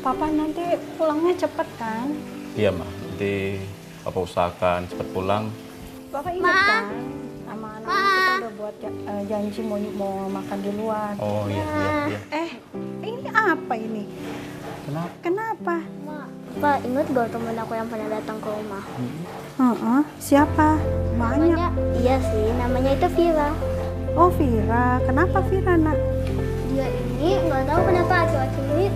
Papa nanti pulangnya cepet kan? Iya, Ma. Nanti Papa usahakan cepat pulang. Bapak ingat kan? Sama anak-anak kita udah buat janji mau makan di luar. Oh iya. Ini apa ini? Kenapa? Pak, ingat gak temen aku yang pernah datang ke rumah? Siapa? Banyak. Iya sih, namanya itu Vira. Oh, Vira. Kenapa Vira, Nak? Dia ini nggak tahu kenapa akhir-akhir ini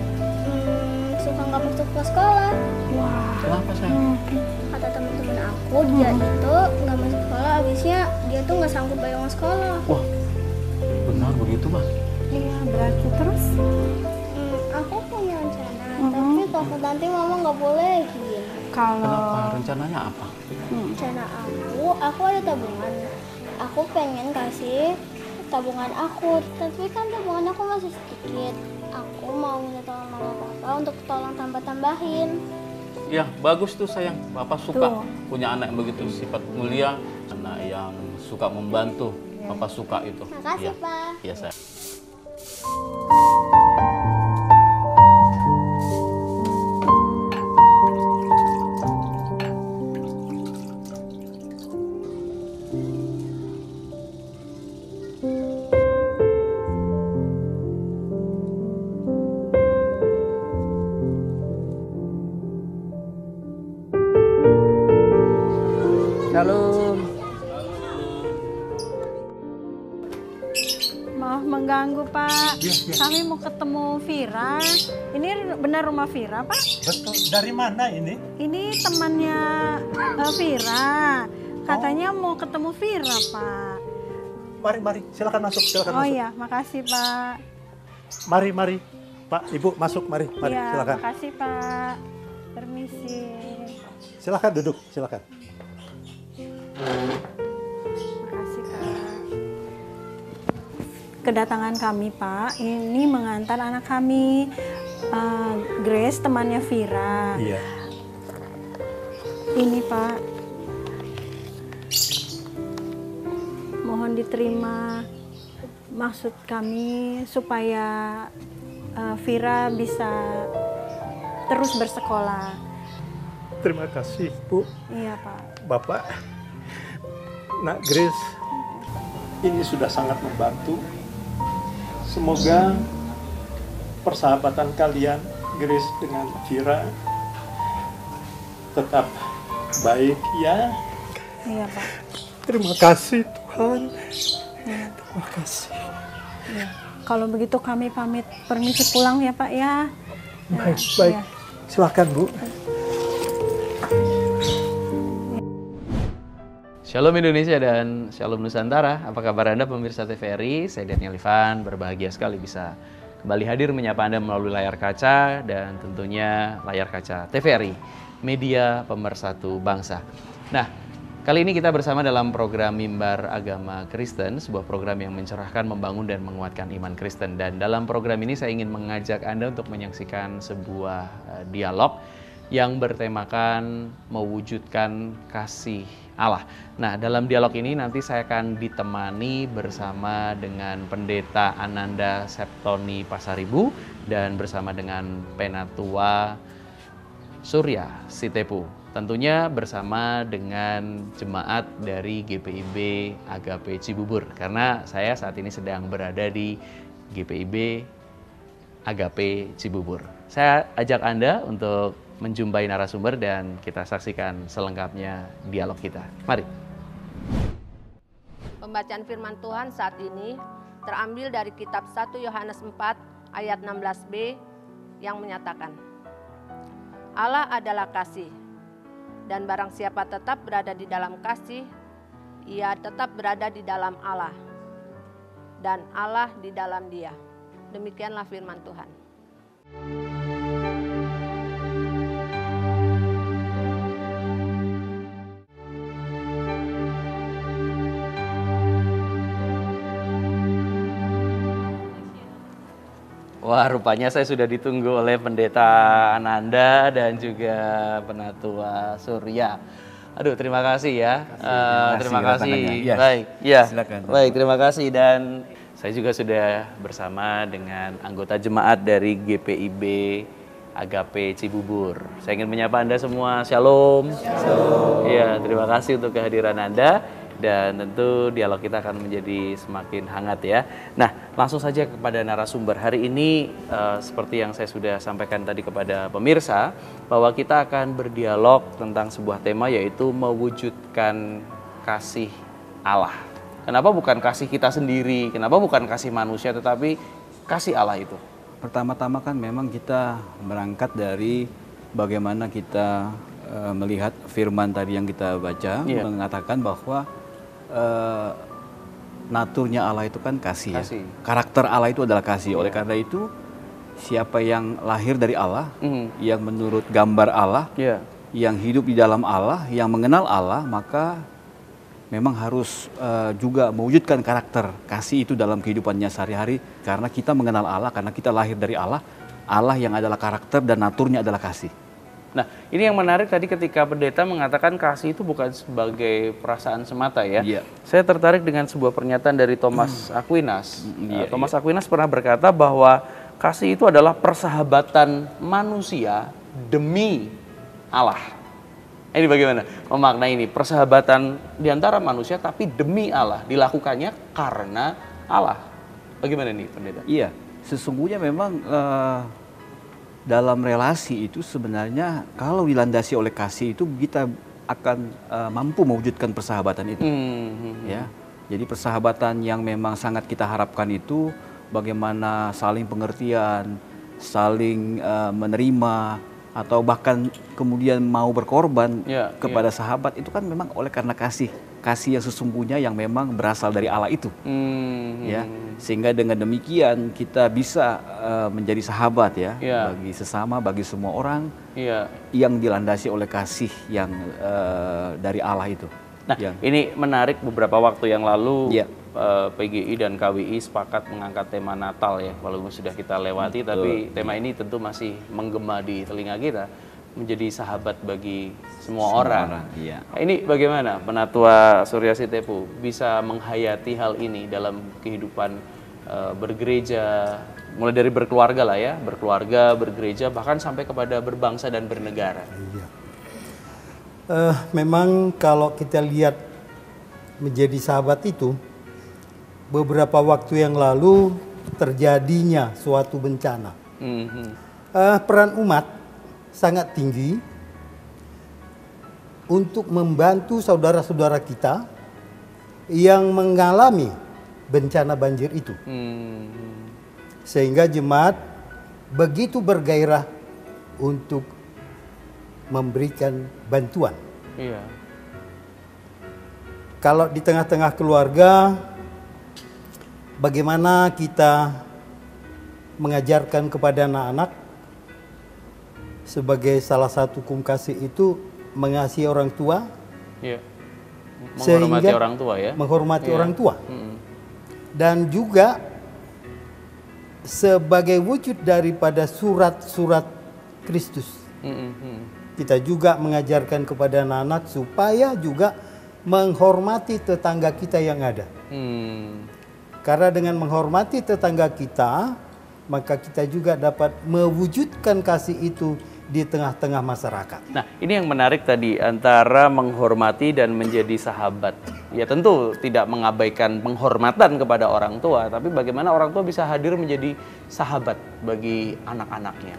suka nggak masuk ke sekolah. Wah. Kenapa, sayang? Kata teman-teman aku, dia itu nggak masuk sekolah, habisnya dia tuh nggak sanggup bayar uang sekolah. Wah, benar begitu, Ma? Iya, berarti terus? Aku punya rencana, tapi takut nanti mama nggak bolehin. Kenapa? Rencananya apa? Rencana aku ada tabungan. Aku pengen kasih tabungan aku, tapi kan tabungan aku masih sedikit. Aku mau minta tolong mama papa untuk tolong tambah-tambahin. Ya, bagus tuh, sayang. Papa suka punya anak yang begitu sifat mulia, anak yang suka membantu. Papa suka itu. Makasih, Pak. Iya, sayang. Shalom. Maaf mengganggu, Pak. Kami mau ketemu Vira. Ini benar rumah Vira, Pak? Betul. Dari mana ini? Ini temannya Vira. Katanya mau ketemu Vira, Pak. Mari, silakan masuk, Oh iya, makasih, Pak. Mari, Pak, Ibu masuk, mari, Iya, silakan. makasih, Pak. Permisi. Silakan duduk, silakan. Makasih, Pak. Kedatangan kami, Pak, ini mengantar anak kami, Grace, temannya Vira. Iya. Ini, Pak. Mohon diterima maksud kami supaya Vira bisa terus bersekolah. Terima kasih, Bu, Iya, Pak. Bapak, Nak Grace. Ini sudah sangat membantu. Semoga persahabatan kalian, Grace dengan Vira, tetap baik ya. Iya, Pak. Terima kasih, Tuhan. Terima kasih. Iya. Kalau begitu kami pamit permisi pulang ya, Pak ya. Baik. Iya. Silakan, Bu. Shalom Indonesia dan Shalom Nusantara. Apa kabar Anda pemirsa TVRI? Saya Daniel Ivan, berbahagia sekali bisa kembali hadir menyapa Anda melalui layar kaca dan tentunya layar kaca TVRI, media pemersatu bangsa. Nah, kali ini kita bersama dalam program Mimbar Agama Kristen, sebuah program yang mencerahkan, membangun dan menguatkan iman Kristen. Dan dalam program ini saya ingin mengajak Anda untuk menyaksikan sebuah dialog yang bertemakan mewujudkan kasih Allah. Nah, dalam dialog ini nanti saya akan ditemani bersama dengan Pendeta Ananda Septoni Pasaribu dan bersama dengan Penatua Surya Sitepu. Tentunya bersama dengan jemaat dari GPIB Agape Cibubur, karena saya saat ini sedang berada di GPIB Agape Cibubur. Saya ajak Anda untuk menjumpai narasumber dan kita saksikan selengkapnya dialog kita. Mari. Pembacaan firman Tuhan saat ini terambil dari kitab 1 Yohanes 4 ayat 16b yang menyatakan, Allah adalah kasih, dan barang siapa tetap berada di dalam kasih, ia tetap berada di dalam Allah, dan Allah di dalam dia. Demikianlah firman Tuhan. Wah, rupanya saya sudah ditunggu oleh Pendeta Ananda dan juga Penatua Surya. Aduh, terima kasih ya. Terima kasih. Ya, baik, ya. Silakan. Baik, terima kasih. Dan saya juga sudah bersama dengan anggota jemaat dari GPIB Agape Cibubur. Saya ingin menyapa Anda semua, Shalom. Shalom. Ya, terima kasih untuk kehadiran Anda. Dan tentu dialog kita akan menjadi semakin hangat ya. Nah, langsung saja kepada narasumber. Hari ini seperti yang saya sudah sampaikan tadi kepada pemirsa, bahwa kita akan berdialog tentang sebuah tema, yaitu mewujudkan kasih Allah. Kenapa bukan kasih kita sendiri? Kenapa bukan kasih manusia, tetapi kasih Allah itu? Pertama-tama kan memang kita berangkat dari bagaimana kita melihat firman tadi yang kita baca, mengatakan bahwa naturnya Allah itu kan kasih. Ya. Karakter Allah itu adalah kasih. Oleh karena itu, siapa yang lahir dari Allah, yang menurut gambar Allah, yang hidup di dalam Allah, yang mengenal Allah, maka memang harus juga mewujudkan karakter kasih itu dalam kehidupannya sehari-hari. Karena kita mengenal Allah, karena kita lahir dari Allah, Allah yang adalah karakter dan naturnya adalah kasih. Nah, ini yang menarik tadi ketika pendeta mengatakan kasih itu bukan sebagai perasaan semata ya. Saya tertarik dengan sebuah pernyataan dari Thomas Aquinas. Thomas Aquinas pernah berkata bahwa kasih itu adalah persahabatan manusia demi Allah. Ini bagaimana memaknai ini? Persahabatan di antara manusia tapi demi Allah, dilakukannya karena Allah. Bagaimana nih pendeta? Iya, sesungguhnya memang dalam relasi itu sebenarnya kalau dilandasi oleh kasih itu kita akan mampu mewujudkan persahabatan itu. Ya, jadi persahabatan yang memang sangat kita harapkan itu bagaimana saling pengertian, saling menerima, atau bahkan kemudian mau berkorban kepada sahabat, itu kan memang oleh karena kasih yang sesungguhnya yang memang berasal dari Allah itu. Ya, sehingga dengan demikian kita bisa menjadi sahabat ya, bagi sesama, bagi semua orang, yang dilandasi oleh kasih yang dari Allah itu. Nah, ini menarik. Beberapa waktu yang lalu PGI dan KWI sepakat mengangkat tema Natal ya, walaupun sudah kita lewati, tapi tema ini tentu masih menggema di telinga kita, menjadi sahabat bagi semua orang. Nah, ini bagaimana Penatua Surya Sitepu bisa menghayati hal ini dalam kehidupan bergereja, mulai dari berkeluarga lah ya, berkeluarga, bergereja, bahkan sampai kepada berbangsa dan bernegara. Memang kalau kita lihat menjadi sahabat itu, beberapa waktu yang lalu terjadinya suatu bencana. Peran umat sangat tinggi untuk membantu saudara-saudara kita yang mengalami bencana banjir itu. Sehingga jemaat begitu bergairah untuk memberikan bantuan. Kalau di tengah-tengah keluarga, bagaimana kita mengajarkan kepada anak-anak sebagai salah satu hukum kasih itu mengasihi orang tua, menghormati orang tua ya, menghormati orang tua, dan juga sebagai wujud daripada surat-surat Kristus. Kita juga mengajarkan kepada anak-anak supaya juga menghormati tetangga kita yang ada. Karena dengan menghormati tetangga kita, maka kita juga dapat mewujudkan kasih itu di tengah-tengah masyarakat. Nah, ini yang menarik tadi, antara menghormati dan menjadi sahabat. Ya tentu tidak mengabaikan penghormatan kepada orang tua, tapi bagaimana orang tua bisa hadir menjadi sahabat bagi anak-anaknya.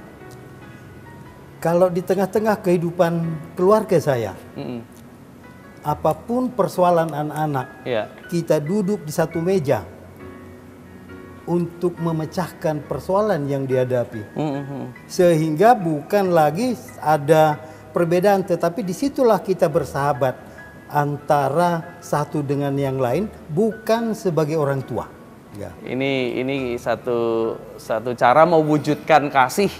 Kalau di tengah-tengah kehidupan keluarga saya, apapun persoalan anak-anak, kita duduk di satu meja untuk memecahkan persoalan yang dihadapi. Sehingga bukan lagi ada perbedaan, tetapi disitulah kita bersahabat antara satu dengan yang lain, bukan sebagai orang tua. Ini satu cara mewujudkan kasih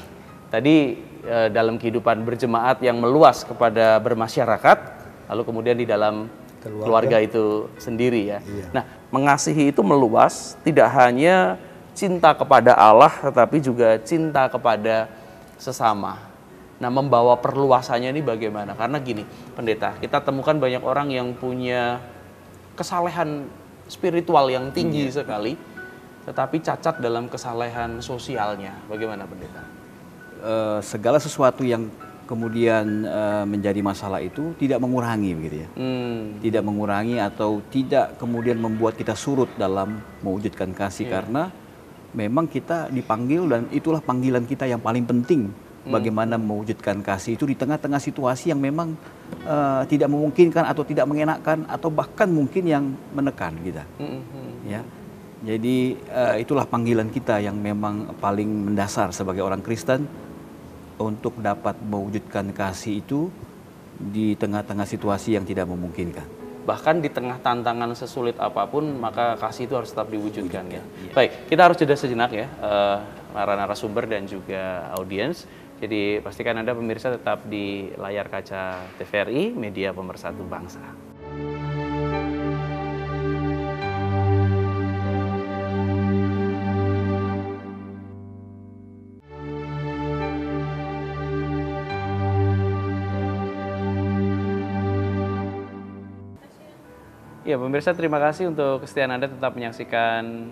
tadi dalam kehidupan berjemaat yang meluas kepada bermasyarakat, lalu kemudian di dalam keluarga itu sendiri ya. Nah, mengasihi itu meluas, tidak hanya cinta kepada Allah, tetapi juga cinta kepada sesama. Nah, membawa perluasannya ini bagaimana? Karena gini, pendeta, kita temukan banyak orang yang punya kesalehan spiritual yang tinggi sekali, tetapi cacat dalam kesalehan sosialnya. Bagaimana, pendeta? segala sesuatu yang kemudian menjadi masalah itu tidak mengurangi begitu ya. Tidak mengurangi atau tidak kemudian membuat kita surut dalam mewujudkan kasih karena memang kita dipanggil dan itulah panggilan kita yang paling penting. Bagaimana mewujudkan kasih itu di tengah-tengah situasi yang memang tidak memungkinkan atau tidak mengenakan atau bahkan mungkin yang menekan kita. Ya. Jadi itulah panggilan kita yang memang paling mendasar sebagai orang Kristen untuk dapat mewujudkan kasih itu di tengah-tengah situasi yang tidak memungkinkan. Bahkan di tengah tantangan sesulit apapun, maka kasih itu harus tetap diwujudkan ya. Baik, kita harus jeda sejenak ya, para narasumber dan juga audiens. Jadi pastikan Anda pemirsa tetap di layar kaca TVRI, media pemersatu bangsa. Ya, pemirsa terima kasih untuk kesetiaan Anda tetap menyaksikan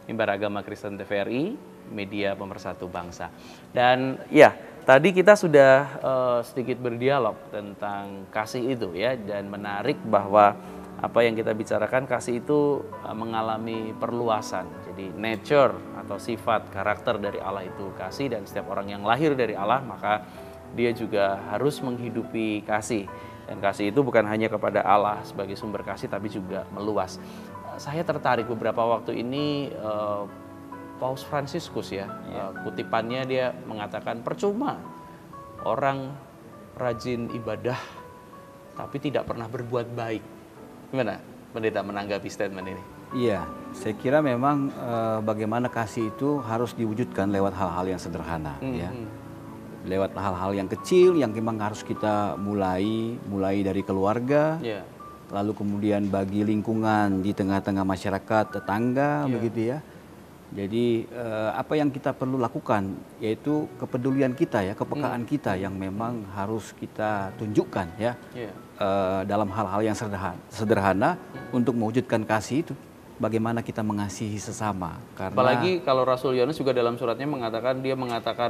Mimbar Agama Kristen TVRI, media pemersatu bangsa. Dan ya, tadi kita sudah sedikit berdialog tentang kasih itu ya, dan menarik bahwa apa yang kita bicarakan kasih itu mengalami perluasan. Jadi nature atau sifat karakter dari Allah itu kasih, dan setiap orang yang lahir dari Allah maka dia juga harus menghidupi kasih. Dan kasih itu bukan hanya kepada Allah sebagai sumber kasih, tapi juga meluas. Saya tertarik beberapa waktu ini Paus Fransiskus ya, kutipannya dia mengatakan percuma orang rajin ibadah tapi tidak pernah berbuat baik. Gimana Pendeta menanggapi statement ini? Iya, saya kira memang bagaimana kasih itu harus diwujudkan lewat hal-hal yang sederhana ya. Lewat hal-hal yang kecil yang memang harus kita mulai dari keluarga, lalu kemudian bagi lingkungan di tengah-tengah masyarakat, tetangga, begitu ya. Jadi apa yang kita perlu lakukan yaitu kepedulian kita ya, kepekaan kita yang memang harus kita tunjukkan ya, dalam hal-hal yang sederhana untuk mewujudkan kasih itu. Bagaimana kita mengasihi sesama. Karena apalagi kalau Rasul Yohanes juga dalam suratnya mengatakan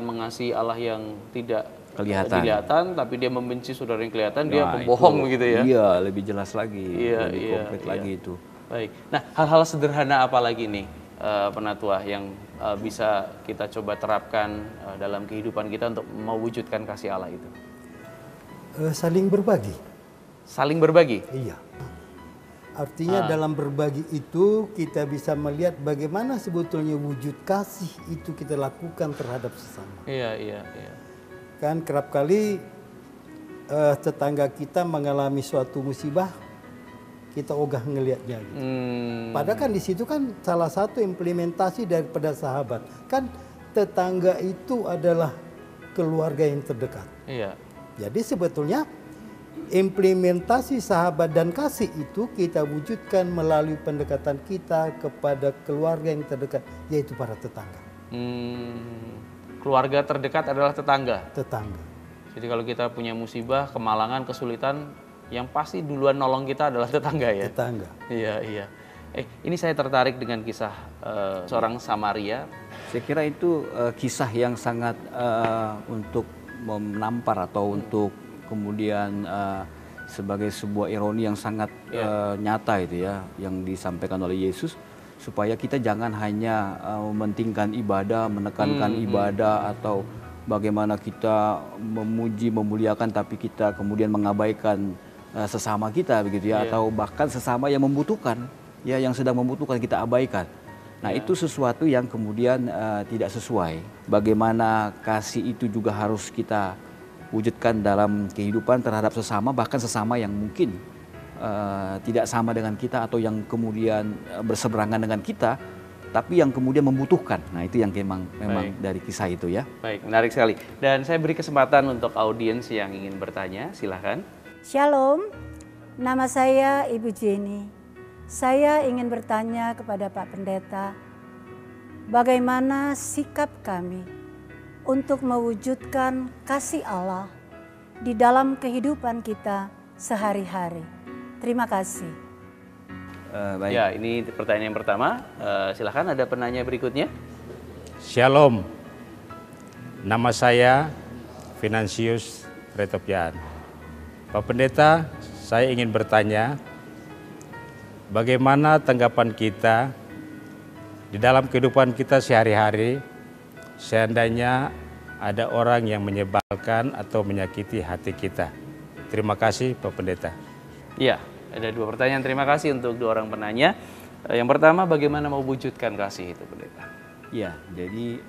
mengasihi Allah yang tidak kelihatan, tapi dia membenci saudara yang kelihatan, dia pembohong begitu ya. Iya, lebih jelas lagi, lebih konkret lagi itu. Baik. Nah, hal-hal sederhana apa lagi nih Penatua yang bisa kita coba terapkan dalam kehidupan kita untuk mewujudkan kasih Allah itu? Saling berbagi. Saling berbagi? Iya. Artinya dalam berbagi itu kita bisa melihat bagaimana sebetulnya wujud kasih itu kita lakukan terhadap sesama. Iya. Kan kerap kali tetangga kita mengalami suatu musibah, kita ogah ngelihatnya. Gitu. Padahal kan di situ kan salah satu implementasi daripada sahabat. Kan tetangga itu adalah keluarga yang terdekat. Iya. Jadi sebetulnya implementasi sahabat dan kasih itu kita wujudkan melalui pendekatan kita kepada keluarga yang terdekat, yaitu para tetangga. Keluarga terdekat adalah tetangga? Tetangga. Jadi kalau kita punya musibah, kemalangan, kesulitan, yang pasti duluan nolong kita adalah tetangga ya? Tetangga. Iya. Ini saya tertarik dengan kisah seorang Samaria. Saya kira itu kisah yang sangat untuk menampar atau untuk kemudian sebagai sebuah ironi yang sangat nyata itu ya, yang disampaikan oleh Yesus, supaya kita jangan hanya mementingkan ibadah, menekankan ibadah, atau bagaimana kita memuji, memuliakan, tapi kita kemudian mengabaikan sesama kita begitu ya, atau bahkan sesama yang membutuhkan, ya, yang sedang membutuhkan kita abaikan. Nah, itu sesuatu yang kemudian tidak sesuai. Bagaimana kasih itu juga harus kita wujudkan dalam kehidupan terhadap sesama, bahkan sesama yang mungkin tidak sama dengan kita atau yang kemudian berseberangan dengan kita, tapi yang kemudian membutuhkan. Nah, itu yang memang dari kisah itu ya. Baik, menarik sekali. Dan saya beri kesempatan untuk audiens yang ingin bertanya, silahkan. Shalom, nama saya Ibu Jenny. Saya ingin bertanya kepada Pak Pendeta, bagaimana sikap kami untuk mewujudkan kasih Allah di dalam kehidupan kita sehari-hari. Terima kasih. Baik. Ya, ini pertanyaan yang pertama. Silakan ada penanya berikutnya. Shalom. Nama saya Finansius Retopian. Pak Pendeta, saya ingin bertanya, bagaimana tanggapan kita di dalam kehidupan kita sehari-hari seandainya ada orang yang menyebalkan atau menyakiti hati kita? Terima kasih Pak Pendeta. Ya, ada 2 pertanyaan. Terima kasih untuk 2 orang penanya. Yang pertama, bagaimana mewujudkan kasih itu, Pendeta? Ya, jadi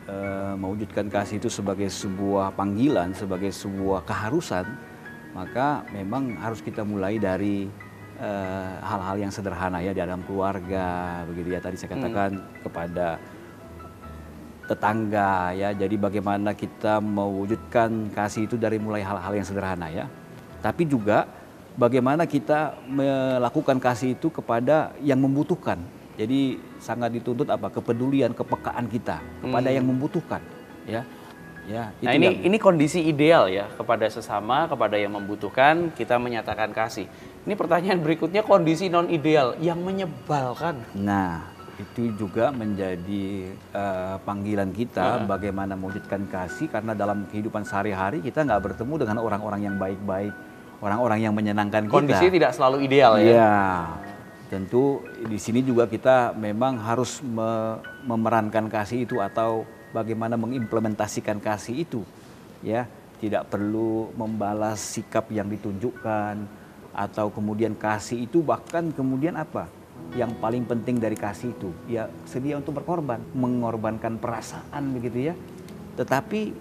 mewujudkan kasih itu sebagai sebuah panggilan, sebagai sebuah keharusan, maka memang harus kita mulai dari hal-hal yang sederhana ya, di dalam keluarga, begitu ya. Tadi saya katakan kepada tetangga ya. Jadi bagaimana kita mewujudkan kasih itu dari mulai hal-hal yang sederhana ya. Tapi juga bagaimana kita melakukan kasih itu kepada yang membutuhkan. Jadi sangat dituntut apa? Kepedulian, kepekaan kita kepada yang membutuhkan, ya. Ya, nah ini kondisi ideal ya, kepada sesama, kepada yang membutuhkan kita menyatakan kasih. Ini pertanyaan berikutnya, kondisi non ideal yang menyebalkan. Nah, itu juga menjadi panggilan kita bagaimana mewujudkan kasih, karena dalam kehidupan sehari-hari kita nggak bertemu dengan orang-orang yang baik-baik, orang-orang yang menyenangkan kita. Kondisi tidak selalu ideal ya. Iya. Tentu di sini juga kita memang harus memerankan kasih itu atau bagaimana mengimplementasikan kasih itu, ya. Tidak perlu membalas sikap yang ditunjukkan atau kemudian kasih itu, bahkan kemudian apa? Yang paling penting dari kasih itu, ya sedia untuk berkorban, mengorbankan perasaan begitu ya. Tetapi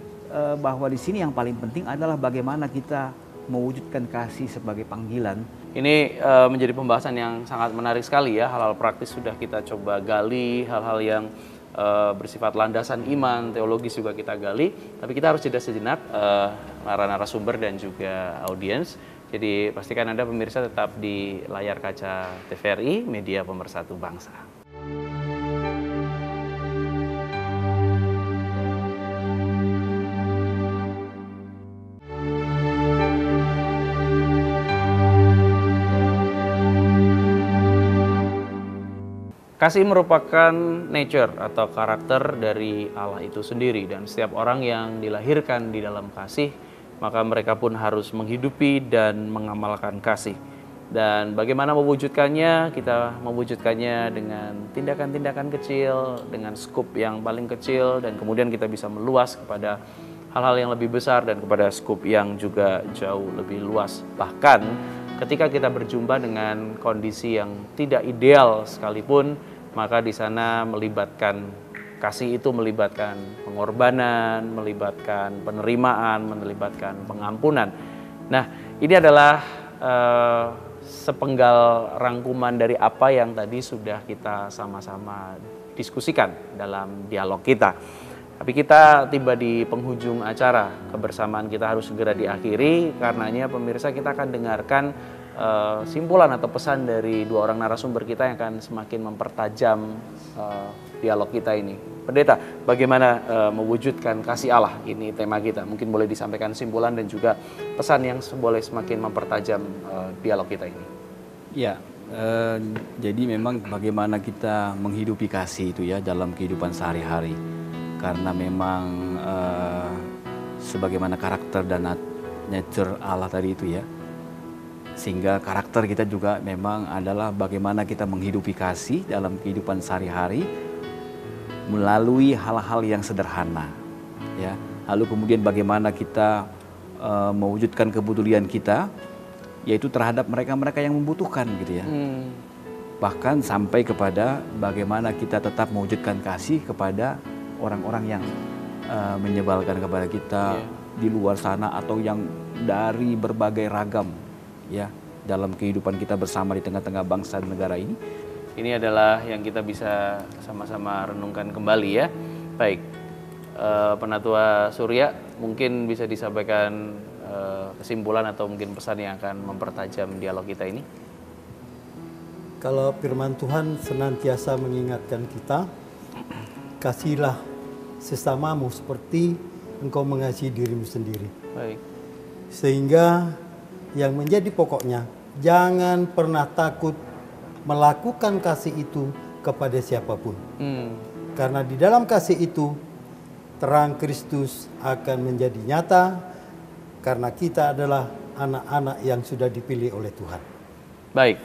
bahwa di sini yang paling penting adalah bagaimana kita mewujudkan kasih sebagai panggilan. Ini menjadi pembahasan yang sangat menarik sekali ya. Hal-hal praktis sudah kita coba gali, hal-hal yang bersifat landasan iman, teologis juga kita gali. Tapi kita harus jeda sejenak, para narasumber dan juga audiens. Jadi pastikan Anda pemirsa tetap di layar kaca TVRI, media pemersatu bangsa. Kasih merupakan nature atau karakter dari Allah itu sendiri, dan setiap orang yang dilahirkan di dalam kasih, maka mereka pun harus menghidupi dan mengamalkan kasih. Dan bagaimana mewujudkannya? Kita mewujudkannya dengan tindakan-tindakan kecil, dengan skup yang paling kecil, dan kemudian kita bisa meluas kepada hal-hal yang lebih besar dan kepada skup yang juga jauh lebih luas. Bahkan ketika kita berjumpa dengan kondisi yang tidak ideal sekalipun, maka di sana melibatkan kasih itu, melibatkan pengorbanan, melibatkan penerimaan, melibatkan pengampunan. Nah, ini adalah sepenggal rangkuman dari apa yang tadi sudah kita sama-sama diskusikan dalam dialog kita. Tapi kita tiba di penghujung acara, kebersamaan kita harus segera diakhiri. Karenanya pemirsa, kita akan dengarkan simpulan atau pesan dari 2 orang narasumber kita yang akan semakin mempertajam dialog kita ini. Pendeta, bagaimana mewujudkan kasih Allah? Ini tema kita. Mungkin boleh disampaikan simpulan dan juga pesan yang boleh semakin mempertajam dialog kita ini. Ya, jadi memang bagaimana kita menghidupi kasih itu ya dalam kehidupan sehari-hari. Karena memang sebagaimana karakter dan nature Allah tadi itu ya. Sehingga karakter kita juga memang adalah bagaimana kita menghidupi kasih dalam kehidupan sehari-hari melalui hal-hal yang sederhana, ya. Lalu kemudian bagaimana kita mewujudkan kepedulian kita, yaitu terhadap mereka-mereka yang membutuhkan, gitu ya. Bahkan sampai kepada bagaimana kita tetap mewujudkan kasih kepada orang-orang yang menyebalkan kepada kita di luar sana atau yang dari berbagai ragam, ya, dalam kehidupan kita bersama di tengah-tengah bangsa dan negara ini. Ini adalah yang kita bisa sama-sama renungkan kembali ya. Baik, Penatua Surya, mungkin bisa disampaikan kesimpulan atau mungkin pesan yang akan mempertajam dialog kita ini. Kalau firman Tuhan senantiasa mengingatkan kita, kasihilah sesamamu seperti engkau mengasihi dirimu sendiri. Baik. Sehingga yang menjadi pokoknya, jangan pernah takut melakukan kasih itu kepada siapapun. Karena di dalam kasih itu terang Kristus akan menjadi nyata karena kita adalah anak-anak yang sudah dipilih oleh Tuhan. Baik,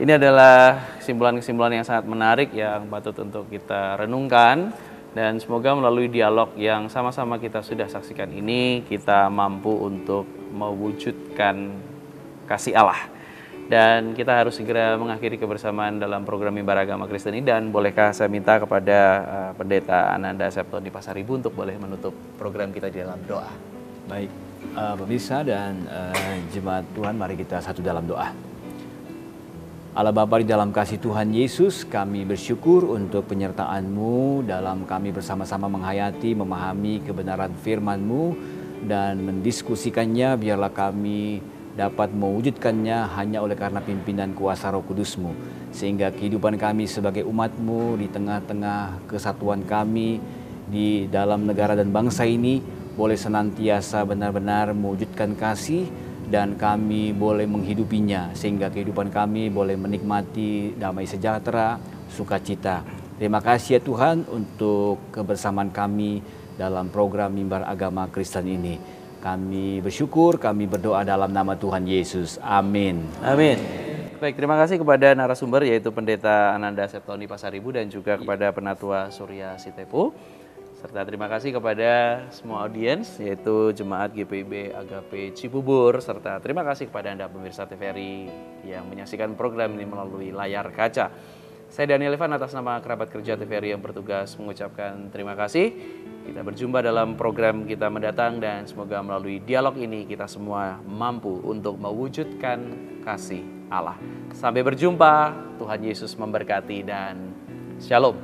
ini adalah kesimpulan-kesimpulan yang sangat menarik yang patut untuk kita renungkan. Dan semoga melalui dialog yang sama-sama kita sudah saksikan ini, kita mampu untuk mewujudkan kasih Allah. Dan kita harus segera mengakhiri kebersamaan dalam program Mimbar Agama Kristen ini. Dan bolehkah saya minta kepada Pendeta Ananda Septoni Pasaribu untuk boleh menutup program kita di dalam doa. Baik, pemirsa dan jemaat Tuhan, mari kita satu dalam doa. Allah Bapa di dalam kasih Tuhan Yesus, kami bersyukur untuk penyertaan-Mu dalam kami bersama-sama menghayati, memahami kebenaran firman-Mu dan mendiskusikannya. Biarlah kami dapat mewujudkannya hanya oleh karena pimpinan kuasa Roh Kudus-Mu. Sehingga kehidupan kami sebagai umat-Mu di tengah-tengah kesatuan kami di dalam negara dan bangsa ini boleh senantiasa benar-benar mewujudkan kasih, dan kami boleh menghidupinya sehingga kehidupan kami boleh menikmati damai sejahtera, sukacita. Terima kasih ya Tuhan untuk kebersamaan kami dalam program Mimbar Agama Kristen ini. Kami bersyukur, kami berdoa dalam nama Tuhan Yesus. Amin. Amin. Baik, terima kasih kepada narasumber yaitu Pendeta Ananda Septoni Pasaribu dan juga kepada Penatua Surya Sitepu. Serta terima kasih kepada semua audiens, yaitu Jemaat GPIB Agape Cibubur, serta terima kasih kepada Anda pemirsa TVRI yang menyaksikan program ini melalui layar kaca. Saya Daniel Ivan atas nama kerabat kerja TVRI yang bertugas mengucapkan terima kasih. Kita berjumpa dalam program kita mendatang dan semoga melalui dialog ini kita semua mampu untuk mewujudkan kasih Allah. Sampai berjumpa, Tuhan Yesus memberkati dan Shalom.